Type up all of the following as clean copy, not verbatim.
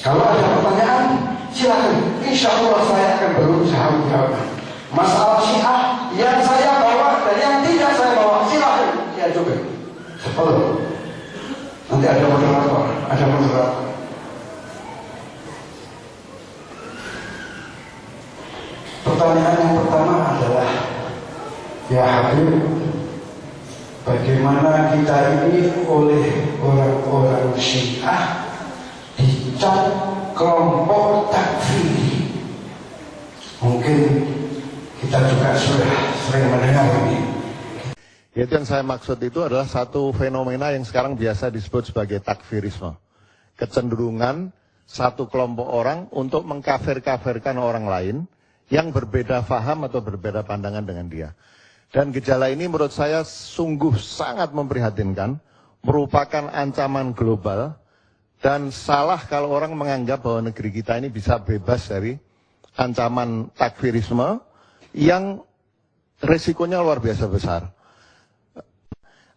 Kalau ada pertanyaan, silakan. Insya Allah saya akan berusaha menjawab. Masalah Syiah yang saya bawa dan yang tidak saya bawa, silakan saya coba. Sepuluh. Nanti ada moderator, Pertanyaan yang pertama adalah, ya Habib, bagaimana kita ini oleh orang-orang Syiah dicap kelompok takfiri? Mungkin kita juga sudah sering mendengar ini. Itu yang saya maksud itu adalah satu fenomena yang sekarang biasa disebut sebagai takfirisme. Kecenderungan satu kelompok orang untuk mengkafir-kafirkan orang lain yang berbeda faham atau berbeda pandangan dengan dia. Dan gejala ini menurut saya sungguh sangat memprihatinkan, merupakan ancaman global, dan salah kalau orang menganggap bahwa negeri kita ini bisa bebas dari ancaman takfirisme yang resikonya luar biasa besar.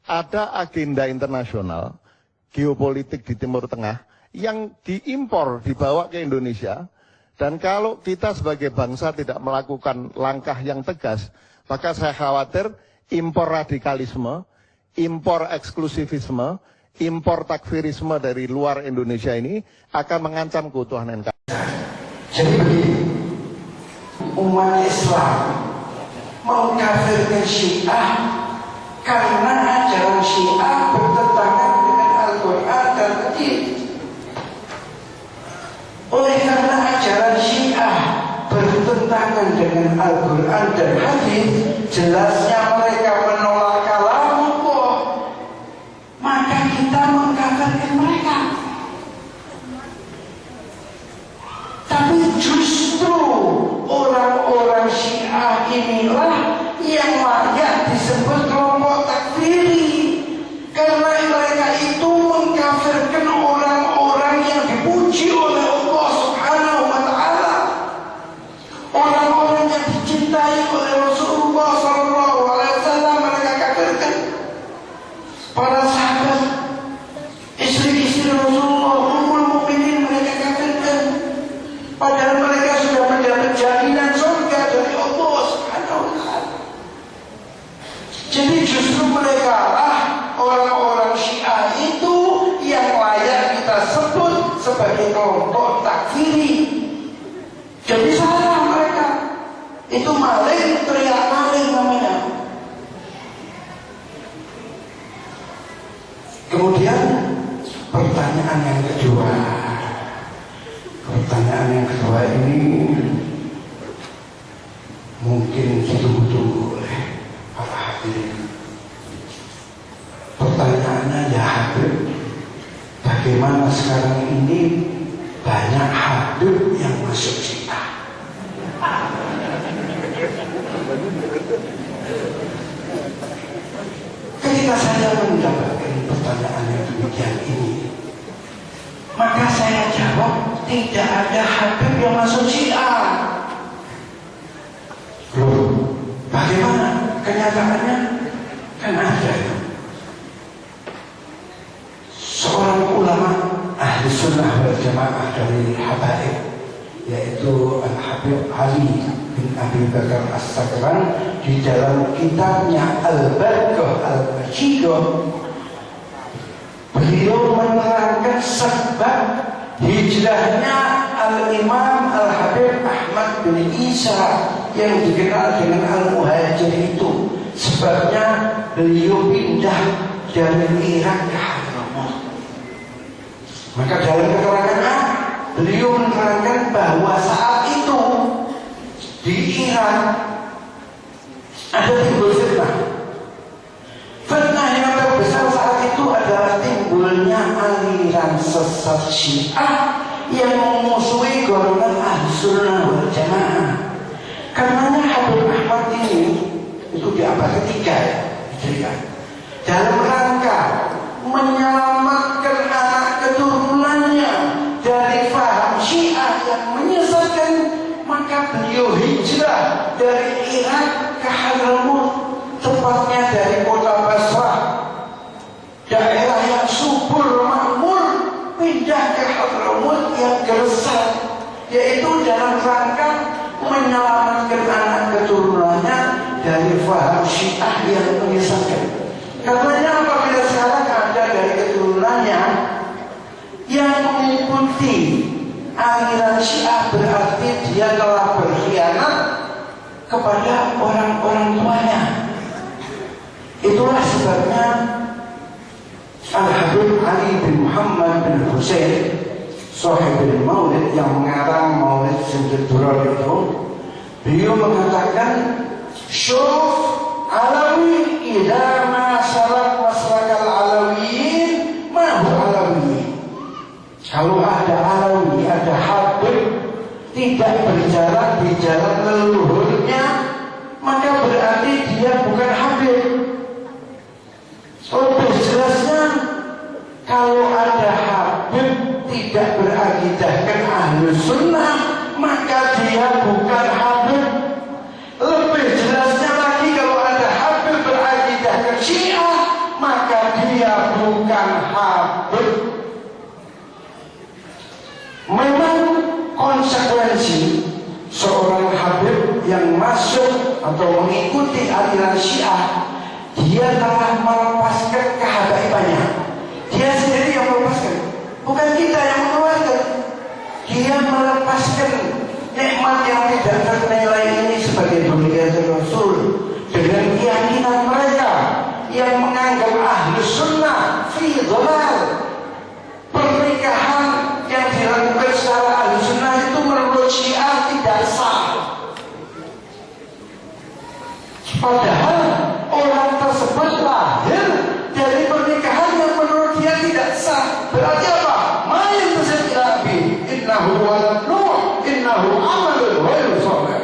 Ada agenda internasional, geopolitik di Timur Tengah, yang diimpor, dibawa ke Indonesia, dan kalau kita sebagai bangsa tidak melakukan langkah yang tegas, maka saya khawatir impor radikalisme, impor eksklusivisme, impor takfirisme dari luar Indonesia ini akan mengancam keutuhan NKRI. Jadi begini, umat Islam mengkafirkan Syiah karena ajaran Syiah bertentangan dengan Al-Quran dan Hadis. Oleh karena ajaran Syiah bertentangan dengan Al-Quran dan Hadis, jelasnya mereka menolak kalamullah, maka kita mengkafirkan mereka. Tapi justru orang-orang Syiah inilah yang layak disebut kelompok takfiri, karena mereka itu mengkafirkan orang-orang yang dipuji oleh Allah Subhanahu wa Ta'ala, orang-orang yang dicintai oleh Rasulullah Sallallahu Alaihi Wasallam mereka kafirkan. Para sahabat, istri-istri Rasulullah, ummul mukminin mereka kafirkan, padahal mereka sudah mendapat jaminan surga dari Allah Subhanahu wa Ta'ala. Jadi justru mereka lah orang-orang Syiah itu yang layak kita sebut sebagai kelompok takfiri. Jadi salah mereka. Itu maling, teriak maling namanya. Kemudian pertanyaan yang kedua. Pertanyaan yang kedua ini mungkin ditunggu-tunggu oleh para hadirin. Pertanyaannya, ya Habib, bagaimana sekarang ini banyak Habib yang masuk Syiah? Ketika saya mendapatkan pertanyaan yang demikian ini, maka saya jawab, tidak ada Habib yang masuk Syiah. Loh, bagaimana kenyataannya? Kan ada itu. Seorang ulama ahli sunnah wal jamaah dari Habaib, yaitu Al-Habib Ali bin Abi Bakar As-Sakran, di dalam kitabnya Al-Barqah Al-Majidah, beliau menerangkan sebab hijrahnya Al-Imam Al-Habib Ahmad bin Isa yang dikenal dengan Al-Muhajir itu. Sebabnya beliau pindah dari Irak ke Hadramaut. Maka dalam keterangan beliau menerangkan bahwa saat itu di Irak ada timbul fitnah. Fitnah yang terbesar saat itu adalah timbulnya aliran sesat Syiah yang memusuhi golongan Ahlussunnah wal Jamaah. Karenanya Habib Ahmad ini itu di abad ketiga ya, dalam rangka menyelamatkan anak keturunannya dari faham Syiah yang menyesatkan, maka beliau hijrah dari Irak ke Hadramaut, tepatnya dari kota Basrah, daerah yang subur makmur, pindah ke Hadramaut yang yaitu dalam rangka menyelamatkan anak keturunannya dari faham Syiah yang menyesatkan. Katanya apabila sekarang ada dari keturunannya yang mengikuti aliran Syiah, berarti dia telah berkhianat kepada orang-orang tuanya. Itulah sebabnya Al-Habib Ali bin Muhammad bin Hussein Sahibul Maulid yang mengarang Maulid Sayyidul Durar itu, beliau mengatakan syuf alawi idza ma salak maslakal alawiyin ma hu alawiyin. Kalau ada alawi, ada habib tidak berjalan di jalan leluhurnya, maka berarti dia bukan habib. Lebih jelasnya, kalau ada habib tidak berakidahkan ahlu sunnah, maka dia bukan habib. Lebih jelasnya lagi, kalau ada habib berakidahkan Syiah, maka dia bukan habib. Memang konsekuensi seorang habib yang masuk atau mengikuti aliran Syiah, dia telah melepaskan kehabaibannya. Dia sendiri yang melepaskan, bukan kita yang mengeluarkan. Dia melepaskan nikmat yang tidak ternilai ini sebagai dzurriyyatul Rasul dengan keyakinan mereka yang menganggap ahlu sunnah fi dhalal. Pernikahan yang dilakukan secara ahlu sunnah itu menurut Syiah tidak sah. Padahal orang tersebut lahir dari pernikahan yang menurut dia tidak sah. Berarti apa? Mayin tersebut innahu walad Nuh, innahu amalul ghairu shalih.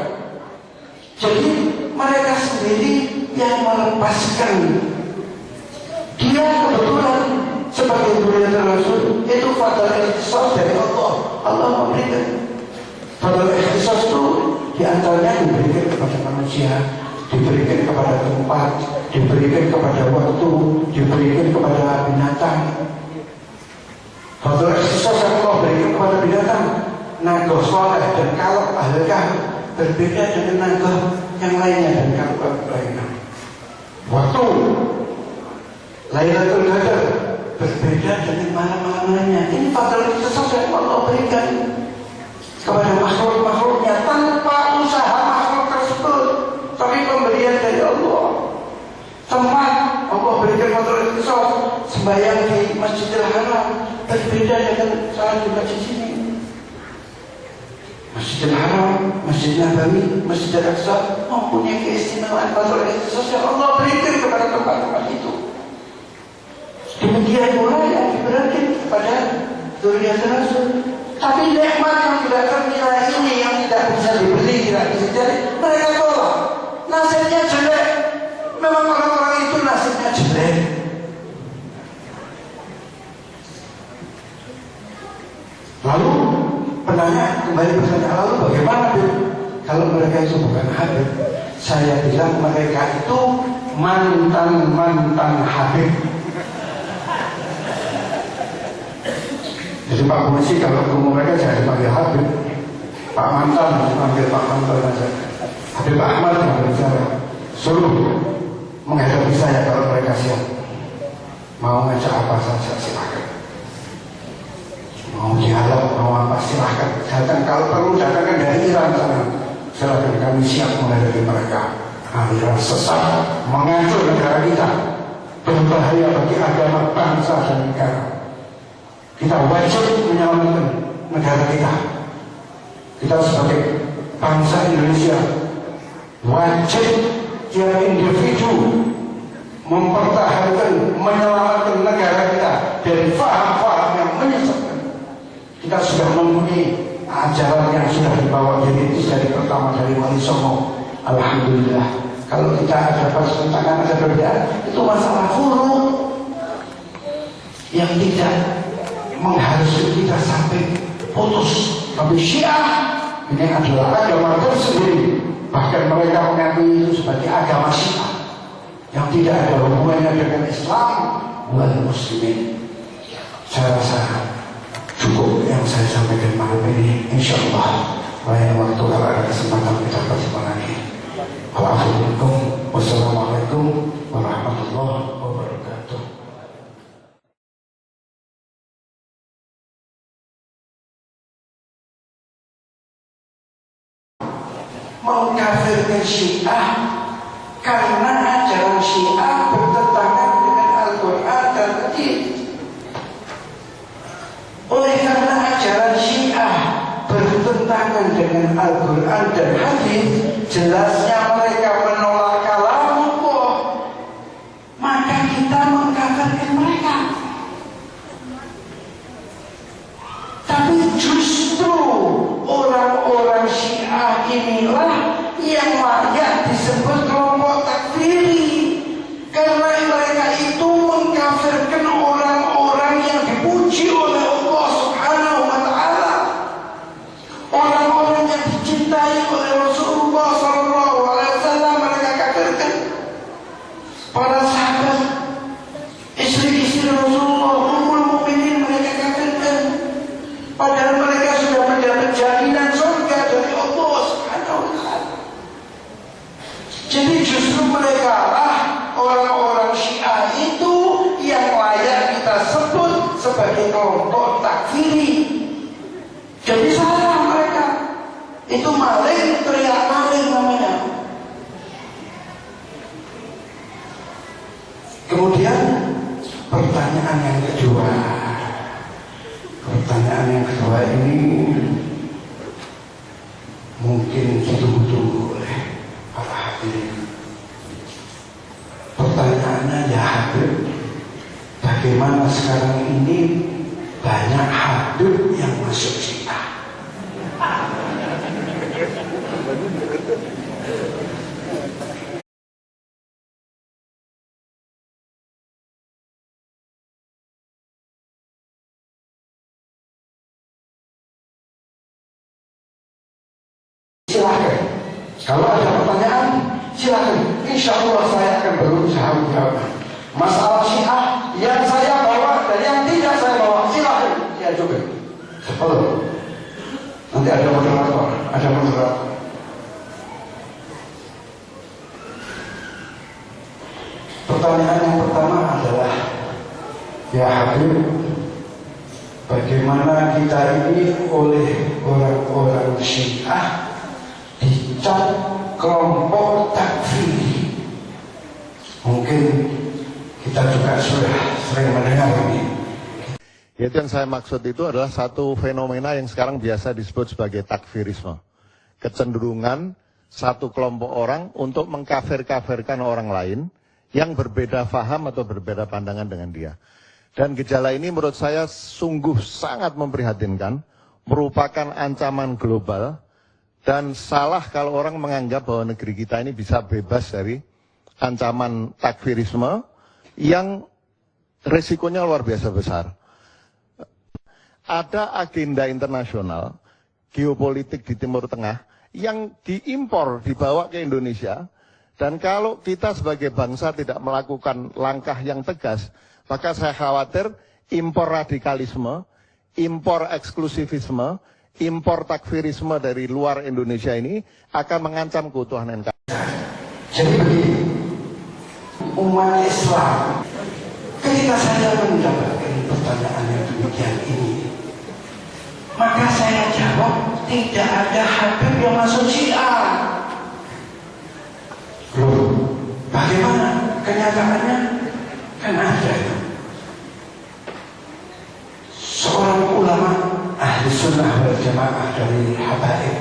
Jadi mereka sendiri yang melepaskan. Dia kebetulan sebagai dzurriyyatul Rasul itu fadl ikhtisas dari Allah. Allah memberikan fadl ikhtisas itu diantaranya diberikan kepada manusia, diberikan kepada tempat, diberikan kepada waktu, diberikan kepada binatang. Fadl ikhtisas yang Allah berikan kepada binatang, nagoh soleh dan kalab ahlakah, berbeda dengan nagoh yang lainnya dan kalab lainnya. Waktu Lailatul Qadar berbeda dengan malam-malamnya. Ini fadl ikhtisas yang Allah berikan kepada makhluk-makhluknya tanpa usaha makhluk tersebut, tapi pemberian dari Allah. Tempat Allah berikan fadl ikhtisas, sembahyang di Masjidil Haram berbeda dengan salat di masjid sini. Masjidil Haram, Masjid Nabawi, Masjid Al-Aqsa mempunyai keistimewaan fadl ikhtisas yang Allah berikan kepada tempat-tempat itu. Demikian pula yang diberikan kepada dzurriyyatul Rasul. Tapi nikmat yang tidak ternilai ini, yang tidak bisa dibeli, tidak bisa dicari, mereka tolak. Nasibnya jelek. Memang orang-orang itu nasibnya jelek. Lalu penanya kembali bertanya, lalu bagaimana kalau mereka itu bukan habib? Saya bilang mereka itu mantan habib. Jadi Pak Polisi kalau ketemu mereka jangan dipanggil Habib, Pak Mantan dipanggil Pak Mantan saja. Habib Ahmad dipanggil saya. Suruh menghadapi saya kalau mereka siap. Mau ngajak apa saja silakan. Mau dialog, mau apa silahkan. Datang kalau perlu datangkan dari Iran sana. Silakan, kami siap menghadapi mereka. Aliran sesat menghancur negara kita, berbahaya bagi agama, bangsa dan negara. Kita wajib menyelamatkan negara kita. Kita sebagai bangsa Indonesia wajib tiap individu mempertahankan, menyelamatkan negara kita dari faham-faham yang menyesatkan. Kita sudah mempunyai ajaran yang sudah dibawa dirintis dari pertama dari Wali Songo. Alhamdulillah. Kalau kita ada pertentangan, ada perbedaan, itu masalah furu yang tidak mengharuskan kita sampai putus. Tapi Syiah ini adalah agama tersendiri. Bahkan mereka mengakui itu sebagai agama Syiah yang tidak ada hubungannya dengan Islam wal muslimin. Saya rasa cukup. Itu yang saya sampaikan malam ini. Insya Allah lain waktu kalau ada kesempatan kita berjumpa lagi. Wassalamualaikum warahmatullahi wabarakatuh. Mengkafirkan Syiah karena ajaran Syiah bertentangan dengan Al-Quran dan Hadis. Oleh karena ajaran Syiah bertentangan dengan Al-Quran dan Hadis, jelasnya mereka menolak kalamullah, maka kita mengkafirkan mereka. Tapi justru orang-orang Syiah inilah yang layak disebut kelompok takfiri, karena mereka itu mengkafirkan orang-orang yang dipuji oleh Allah Subhanahu wa Ta'ala, orang-orang yang dicintai oleh Rasulullah Sallallahu Alaihi Wasallam mereka kafirkan. Para sahabat, istri-istri Rasulullah, ummul mukminin mereka kafirkan. Padahal mereka sudah mendapat jaminan surga dari Allah Subhanahu wa Ta'ala. Jadi justru mereka lah orang-orang Syiah itu yang layak kita sebut sebagai kelompok takfiri. Jadi salah mereka. Itu maling, teriak maling namanya. Kemudian pertanyaan yang kedua. Pertanyaan yang kedua ini mungkin ditunggu-tunggu oleh para hadirin. Pertanyaannya, ya Habib, bagaimana sekarang ini banyak Habib yang masuk Syiah? Silahkan. Kalau ada pertanyaan, silahkan. Insya Allah saya akan berusaha menjawab. Masalah Syiah yang saya bawa dan yang tidak saya bawa, silahkan. Ya coba. Halo. Nanti ada moderator. Ada moderator. Pertanyaan yang pertama adalah, ya Habib, bagaimana kita ini oleh orang-orang Syiah dicap kelompok takfiri? Mungkin kita juga sudah sering mendengar ini. Itu yang saya maksud itu adalah satu fenomena yang sekarang biasa disebut sebagai takfirisme. Kecenderungan satu kelompok orang untuk mengkafir-kafirkan orang lain yang berbeda faham atau berbeda pandangan dengan dia. Dan gejala ini menurut saya sungguh sangat memprihatinkan, merupakan ancaman global, dan salah kalau orang menganggap bahwa negeri kita ini bisa bebas dari ancaman takfirisme yang resikonya luar biasa besar. Ada agenda internasional, geopolitik di Timur Tengah, yang diimpor, dibawa ke Indonesia, dan kalau kita sebagai bangsa tidak melakukan langkah yang tegas, maka saya khawatir impor radikalisme, impor eksklusivisme, impor takfirisme dari luar Indonesia ini akan mengancam keutuhan NKRI. Jadi begini, umat Islam, ketika saya mendapatkan pertanyaan yang demikian ini, maka saya jawab, tidak ada Habib yang masuk Syiah. Loh, bagaimana kenyataannya? Kan ada itu. Seorang ulama ahli sunnah wal jamaah dari Habaib,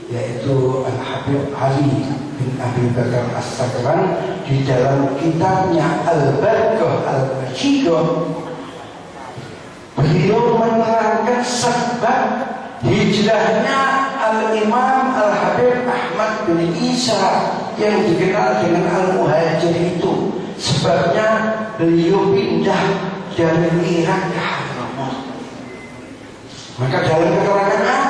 yaitu Al-Habib Ali bin Abi Bakar As-Sakran, di dalam kitabnya Al-Barqah Al-Majidah, beliau menerangkan sebab hijrahnya Al-Imam Al-Habib Ahmad bin Isa yang dikenal dengan Al-Muhajir itu. Sebabnya beliau pindah dari Irak ke Hadramaut. Maka dalam keterangan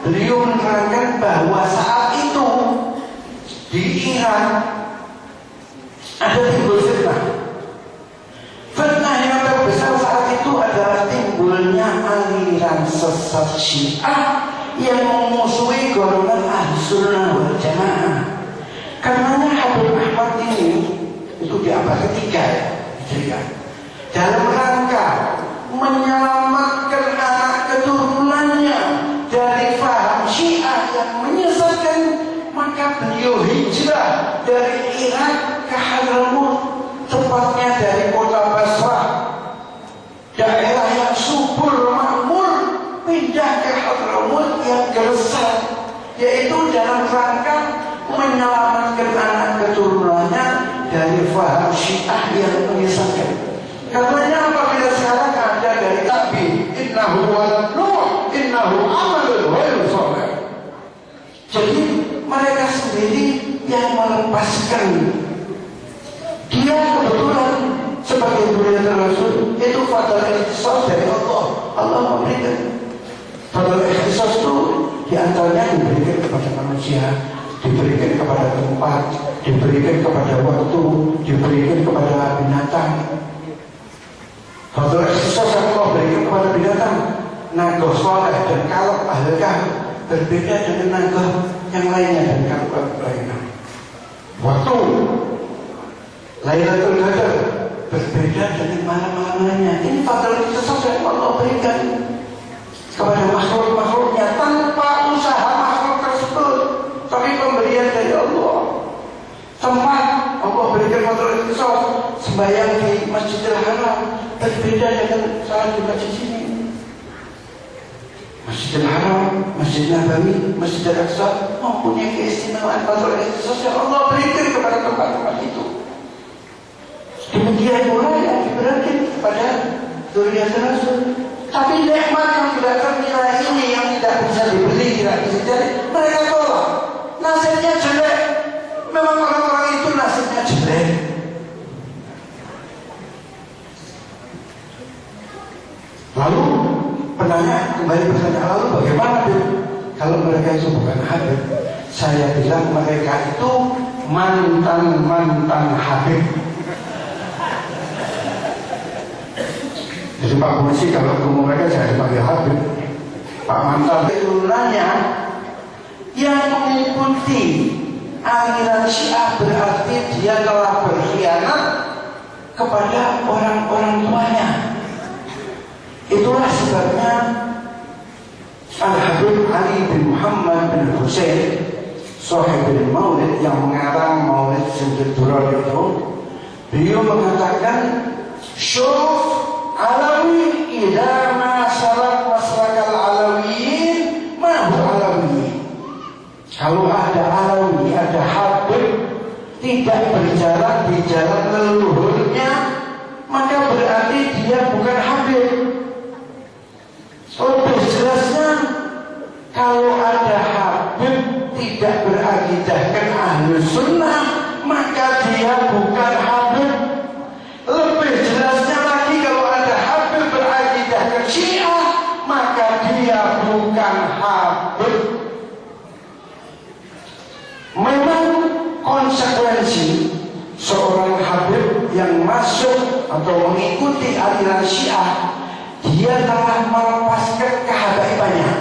beliau menerangkan bahwa saat itu di Irak ada timbul fitnah. Fitnah yang terbesar saat itu adalah timbulnya aliran sesat Syiah yang memusuhi golongan Ahlussunnah wal Jamaah. Karenanya Habib Ahmad ini itu di abad ketiga ya, dalam rangka menyelamatkan anak keturunannya dari faham Syiah yang menyesatkan, maka beliau hijrah dari Irak ke Hadramaut, tepatnya dari kota Basrah, daerah yang subur makmur, pindah ke Hadramaut yang gersang, yaitu dalam rangka menyelamatkan anak keturunannya dari faham Syiah yang menyesatkan. Katanya apabila sekarang ada dari Nabi, innahu walad Nuh, innahu amalun ghairu shalih. Jadi mereka sendiri yang melepaskan. Dia kebetulan sebagai murid Rasul itu fadl ikhtisas dari Allah. Allah memberikan fadl ikhtisas itu diantaranya diberikan kepada manusia, diberikan kepada tempat, diberikan kepada waktu, diberikan kepada binatang. Fadl ikhtisas yang Allah berikan kepada binatang, nagoh soleh dan kalab ahli kahf berbeda dengan nagoh yang lainnya dan kalab lainnya. Waktu Lailatul Qadar berbeda dengan malam-malam lainnya. Ini fadl ikhtisas yang Allah berikan kepada makhluk-makhluknya tanpa usaha makhluk tersebut, tapi pemberian dari Allah. Tempat Allah berikan fadl ikhtisas, sembahyang di Masjidil Haram berbeda dengan salat di masjid sini. Masjidil Haram, Masjid Nabawi, Masjid Al-Aqsa mempunyai keistimewaan fadl ikhtisas yang Allah berikan kepada tempat-tempat itu. Demikian pula yang diberikan kepada zuriat Rasul. Tapi nikmat yang tidak ternilai ini, yang tidak bisa dibeli, tidak bisa dicari, mereka tolak. Nasibnya jelek. Memang orang-orang itu nasibnya jelek. Lalu penanya kembali bertanya, lalu bagaimana kalau mereka itu bukan Habib? Saya bilang mereka itu mantan Habib. Jadi Pak Polisi kalau ketemu mereka saya dipanggil Habib. Pak mantan turunannya yang mengikuti aliran Syiah berarti dia telah berkhianat kepada orang-orang tuanya. Itulah sebabnya Al-Habib Ali bin Muhammad bin Husain Sahibul Maulid yang mengarang Maulid Sayyidul Durar itu, beliau mengatakan syuf Alawi idza ma salak maslakal alawiyin ma huwa alawiyin. Kalau ada alawi, ada habib tidak berjalan di jalan leluhurnya, maka berarti dia bukan habib. Lebih jelasnya, kalau ada habib tidak berakidahkan Ahlus Sunnah, maka dia bukan habib. Lebih jelasnya lagi, kalau ada habib berakidahkan Syiah, maka dia bukan habib. Memang konsekuensi seorang habib yang masuk atau mengikuti aliran Syiah, dia telah melepaskan kehabaibannya.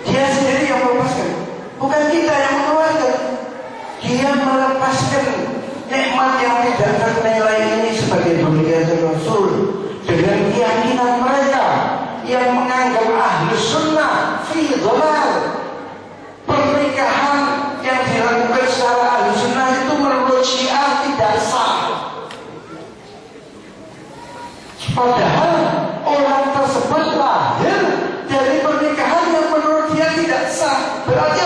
Dia sendiri yang melepaskan, bukan kita yang mengeluarkan. Dia melepaskan nikmat yang tidak ternilai ini sebagai mulia Rasul dengan keyakinan mereka yang menganggap Ahlus Sunnah fi dhalal. Pernikahan yang dilakukan secara Ahlus Sunnah itu menurut Syiah tidak sah. Padahal orang tersebut lahir dari pernikahan yang menurut dia tidak sah. Berarti